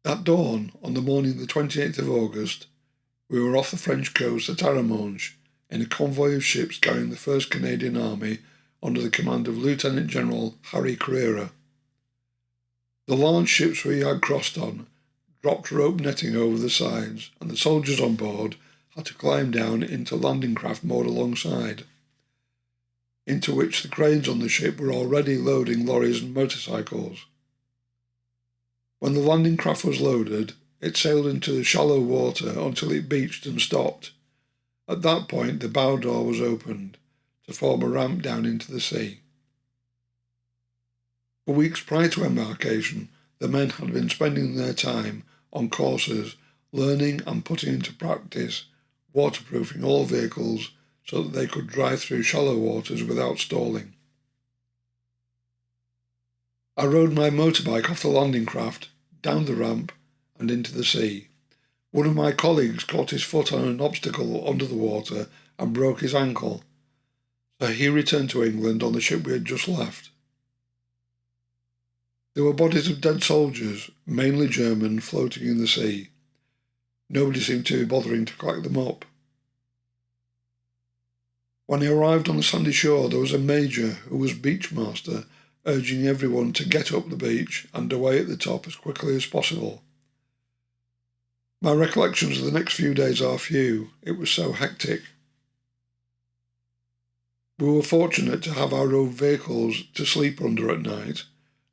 At dawn, on the morning of the 28th of August, we were off the French coast at Arromanches in a convoy of ships carrying the 1st Canadian Army under the command of Lieutenant General Harry Carrera. The large ships we had crossed on dropped rope netting over the sides, and the soldiers on board had to climb down into landing craft moored alongside, into which the cranes on the ship were already loading lorries and motorcycles. When the landing craft was loaded, it sailed into the shallow water until it beached and stopped. At that point, the bow door was opened to form a ramp down into the sea. For weeks prior to embarkation, the men had been spending their time on courses, learning and putting into practice waterproofing all vehicles so that they could drive through shallow waters without stalling. I rode my motorbike off the landing craft, down the ramp, and into the sea. One of my colleagues caught his foot on an obstacle under the water and broke his ankle, so he returned to England on the ship we had just left. There were bodies of dead soldiers, mainly German, floating in the sea. Nobody seemed to be bothering to collect them up. When I arrived on the sandy shore, there was a major who was beachmaster, urging everyone to get up the beach and away at the top as quickly as possible. My recollections of the next few days are few. It was so hectic. We were fortunate to have our own vehicles to sleep under at night,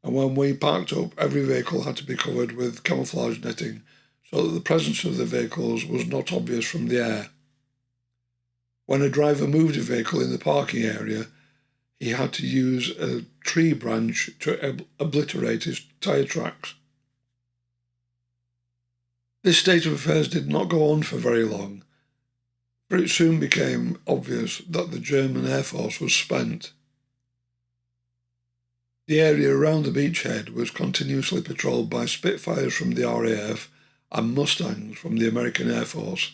and when we parked up, every vehicle had to be covered with camouflage netting so that the presence of the vehicles was not obvious from the air. When a driver moved a vehicle in the parking area, he had to use a tree branch to obliterate his tyre tracks. This state of affairs did not go on for very long, for it soon became obvious that the German Air Force was spent. The area around the beachhead was continuously patrolled by Spitfires from the RAF and Mustangs from the American Air Force.